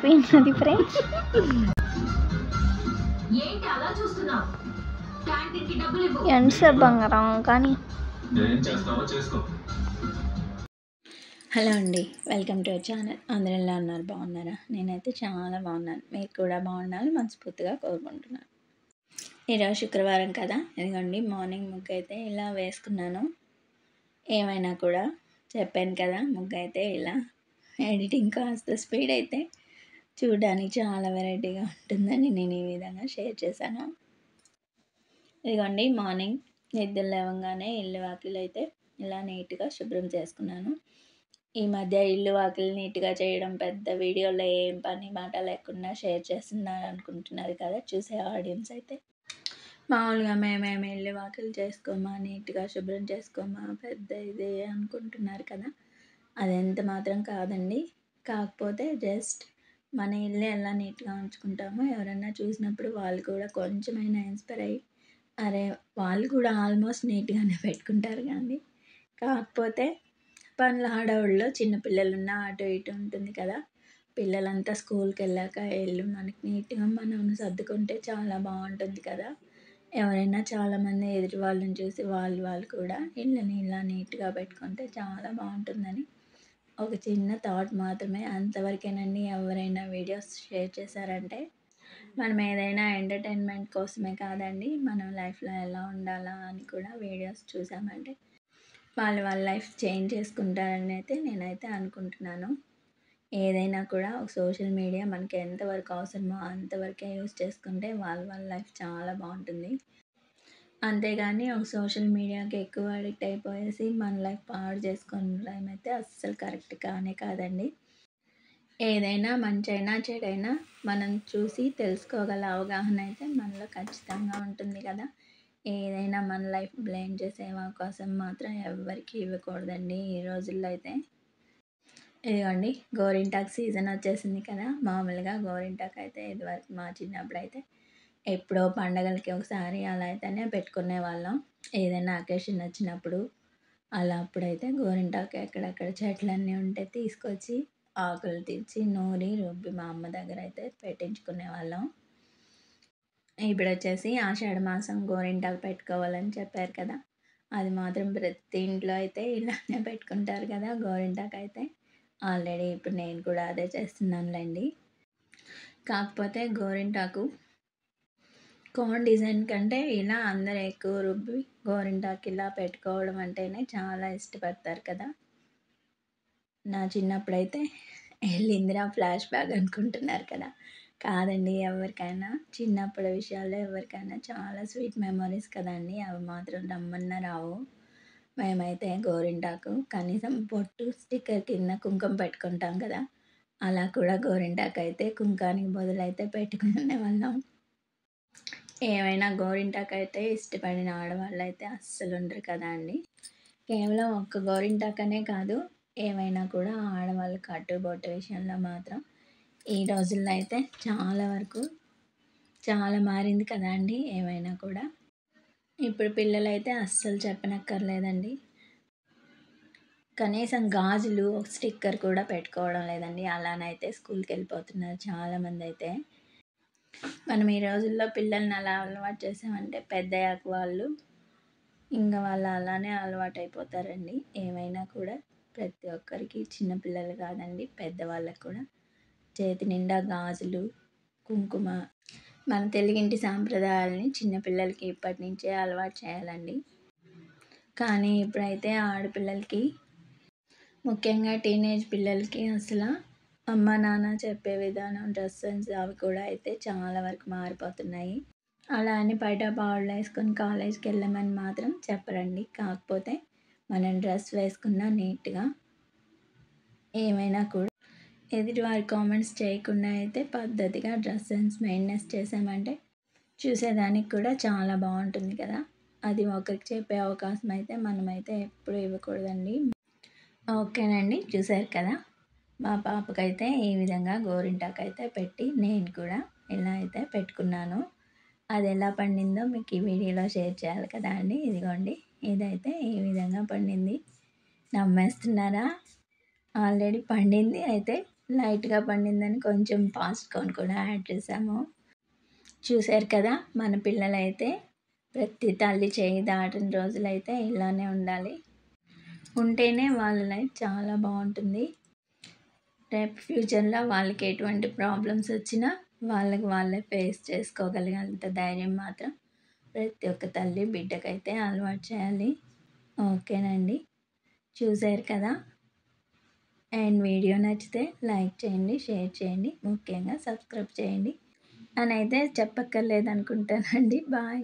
అయిపోయినది friends. ఎంత sir బంగారం కానీ. హలో అండి, వెల్కమ్ టు అవర్ ఛానల్. అందరూ ఎలా ఉన్నారు? బాగున్నారా? నేనైతే చాలా బాగున్నాను. మీరు కూడా బాగుండాలని మనస్ఫూర్తిగా కోరుకుంటున్నాను. ఈరోజు శుక్రవారం కదా, ఇదిగోండి మార్నింగ్ ముగ్గు అయితే ఇలా వేసుకున్నాను. ఏమైనా కూడా చెప్పాను కదా, ముగ్గు అయితే ఇలా ఎడిటింగ్ కాస్త స్పీడ్ అయితే చూడడానికి చాలా వెరైటీగా ఉంటుందని నేను ఈ విధంగా షేర్ చేశాను. ఇదిగోండి మార్నింగ్ నిద్ర లేవగానే ఇల్లు వాకిలు అయితే ఇలా నీట్గా శుభ్రం చేసుకున్నాను. ఈ మధ్య ఇల్లు వాకిలు నీట్గా చేయడం పెద్ద వీడియోలో ఏం పని మాట లేకుండా షేర్ చేస్తున్నారు అనుకుంటున్నారు కదా చూసే ఆడియన్స్ అయితే. మామూలుగా మేమేమి ఇల్లు వాకిలు చేసుకోమా, నీట్గా శుభ్రం చేసుకోమా, పెద్ద ఇదే అనుకుంటున్నారు కదా. అది ఎంత మాత్రం కాదండి. కాకపోతే జస్ట్ మన ఇల్లు ఎలా నీట్గా ఉంచుకుంటామో ఎవరన్నా చూసినప్పుడు వాళ్ళు కూడా కొంచెమైనా ఇన్స్పైర్ అయ్యి అరే వాళ్ళు కూడా ఆల్మోస్ట్ నీట్గానే పెట్టుకుంటారు. కానీ కాకపోతే పనుల హడావుడిలో చిన్నపిల్లలున్న అటు ఇటు ఉంటుంది కదా. పిల్లలంతా స్కూల్కి వెళ్ళాక ఇల్లు మనకి నీట్గా మనం సర్దుకుంటే చాలా బాగుంటుంది కదా. ఎవరైనా చాలామంది ఎదుటి వాళ్ళని చూసి వాళ్ళు కూడా ఇళ్ళని ఇలా నీట్గా పెట్టుకుంటే చాలా బాగుంటుందని ఒక చిన్న థాట్ మాత్రమే. అంతవరకేనండి. ఎవరైనా వీడియోస్ షేర్ చేశారంటే మనం ఏదైనా ఎంటర్టైన్మెంట్ కోసమే కాదండి, మనం లైఫ్లో ఎలా ఉండాలా అని కూడా వీడియోస్ చూసామంటే వాళ్ళ లైఫ్ చేంజ్ చేసుకుంటారని అయితే నేనైతే అనుకుంటున్నాను. ఏదైనా కూడా ఒక సోషల్ మీడియా మనకి ఎంతవరకు అవసరమో అంతవరకే యూస్ చేసుకుంటే వాళ్ళ లైఫ్ చాలా బాగుంటుంది. అంతేగాని ఒక సోషల్ మీడియాకి ఎక్కువ అడిక్ట్ అయిపోయేసి మన లైఫ్ పాడు చేసుకోవడం అయితే అస్సలు కరెక్ట్ కాదండి. ఏదైనా మంచైనా చెడైనా మనం చూసి తెలుసుకోగల అవగాహన అయితే మనలో ఖచ్చితంగా ఉంటుంది కదా. ఏదైనా మన లైఫ్ బ్లేమ్ చేసే అవకాశం మాత్రం ఎవరికి ఇవ్వకూడదండి ఈ రోజుల్లో అయితే. ఇదిగోండి గోరింటాకు సీజన్ వచ్చేసింది కదా. మామూలుగా గోరింటాకు అయితే ఇదివరకు మా చిన్నప్పుడు అయితే ఎప్పుడో పండగలకి ఒకసారి అలా అయితేనే పెట్టుకునే వాళ్ళం. ఏదైనా అకేషన్ వచ్చినప్పుడు అలా అప్పుడైతే గోరింటాకు ఎక్కడెక్కడ చెట్లన్నీ ఉంటే తీసుకొచ్చి ఆకులు తెచ్చి నూరి రుబ్బి మా అమ్మ దగ్గర అయితే పెట్టించుకునే వాళ్ళం. ఇప్పుడు వచ్చేసి ఆషాఢ మాసం గోరింటాకు పెట్టుకోవాలని చెప్పారు కదా. అది మాత్రం ప్రతి ఇంట్లో అయితే ఇలానే పెట్టుకుంటారు కదా గోరింటాకు అయితే. ఆల్రెడీ ఇప్పుడు నేను కూడా అదే చేస్తున్నానులేండి. కాకపోతే గోరింటాకు కోన్ డిజైన్ కంటే ఇలా అందరూ ఎక్కువ రుబ్బి గోరింటాకు ఇలా పెట్టుకోవడం అంటేనే చాలా ఇష్టపడతారు కదా. నా చిన్నప్పుడైతే వెళ్ళిందిరా ఫ్లాష్ బ్యాక్ అనుకుంటున్నారు కదా. కాదండి, ఎవరికైనా చిన్నప్పటి విషయాల్లో ఎవరికైనా చాలా స్వీట్ మెమరీస్ కదండి. అవి మాత్రం రమ్మన్నా రావు. మేమైతే గోరింటాకు కనీసం పొట్టు స్టిక్కర్ కింద కుంకుమ పెట్టుకుంటాం కదా, అలా కూడా గోరింటాకు అయితే కుంకానికి బదులైతే పెట్టుకునే వాళ్ళం. ఏమైనా గోరింటాకు అయితే ఇష్టపడిన ఆడవాళ్ళు అయితే అస్సలు ఉండరు కదా అండి. కేవలం ఒక్క గోరింటాకనే కాదు, ఏమైనా కూడా ఆడవాళ్ళు కట్టుబొట్టు విషయంలో మాత్రం ఈ రోజుల్లో అయితే చాలా వరకు చాలా మారింది కదా అండి. ఏమైనా కూడా ఇప్పుడు పిల్లలైతే అస్సలు చెప్పనక్కర్లేదండి. కనీసం గాజులు ఒక స్టిక్కర్ కూడా పెట్టుకోవడం లేదండి. అలానైతే స్కూల్కి వెళ్ళిపోతున్నారు చాలామంది అయితే. మనం ఈ రోజుల్లో పిల్లల్ని అలా అలవాటు చేసామంటే పెద్దయ్యాక వాళ్ళు అలానే అలవాటు అయిపోతారండి. ఏమైనా కూడా ప్రతి ఒక్కరికి చిన్నపిల్లలు కాదండి, పెద్దవాళ్ళకు కూడా చేతి నిండా గాజులు, కుంకుమ, మన తెలుగింటి సాంప్రదాయాలని చిన్నపిల్లలకి ఇప్పటి నుంచే అలవాటు చేయాలండి. కానీ ఇప్పుడైతే ఆడపిల్లలకి, ముఖ్యంగా టీనేజ్ పిల్లలకి అసలు అమ్మ నాన్న చెప్పే విధానం, డ్రెస్ సెన్స్ అవి కూడా అయితే చాలా వరకు మారిపోతున్నాయి. అలా అని బయట పౌడర్లు వేసుకొని కాలేజ్కి వెళ్ళమని మాత్రం చెప్పరండి. కాకపోతే మనం డ్రెస్ వేసుకున్న నీట్గా ఏమైనా కూడా ఎదుటివారి కామెంట్స్ చేయకుండా అయితే పద్ధతిగా డ్రెస్ సెన్స్ మెయింటెనెన్స్ చేసామంటే చూసేదానికి కూడా చాలా బాగుంటుంది కదా. అది ఒకరికి చెప్పే అవకాశం అయితే మనమైతే ఎప్పుడు ఇవ్వకూడదండి. ఓకేనండి, చూసారు కదా మా పాపకైతే ఈ విధంగా గోరింటాకు అయితే పెట్టి నేను కూడా ఇలా అయితే పెట్టుకున్నాను. అది ఎలా పండిందో మీకు ఈ వీడియోలో షేర్ చేయాలి కదా అండి. ఇదిగోండి ఇదైతే ఈ విధంగా పండింది. నమ్మేస్తున్నారా? ఆల్రెడీ పండింది అయితే లైట్‌గా పండిందని కొంచెం పాస్ట్ కార్న్ కూడా యాడ్ చేసాము. చూసారు కదా! మన పిల్లలైతే ప్రతి తల్లి చేయి దాటిన రోజులైతే ఇలానే ఉండాలి. ఉంటేనే వాళ్ళ లైఫ్ చాలా బావుంటుంది. రేపు ఫ్యూచర్‌లో వాళ్ళకి ఎటువంటి ప్రాబ్లమ్స్ వచ్చినా వాళ్ళకి వాళ్ళే ఫేస్ చేసుకోగలిగేంత ధైర్యం మాత్రం ప్రతి ఒక్క తల్లి బిడ్డకైతే అలవాటు చేయాలి. ఓకేనండి. చూసారు కదా! అండ్ వీడియో నచ్చితే లైక్ చేయండి, షేర్ చేయండి, ముఖ్యంగా సబ్స్క్రైబ్ చేయండి. అనైతే చెప్పక్కర్లేదనుకుంటానండి. బాయ్.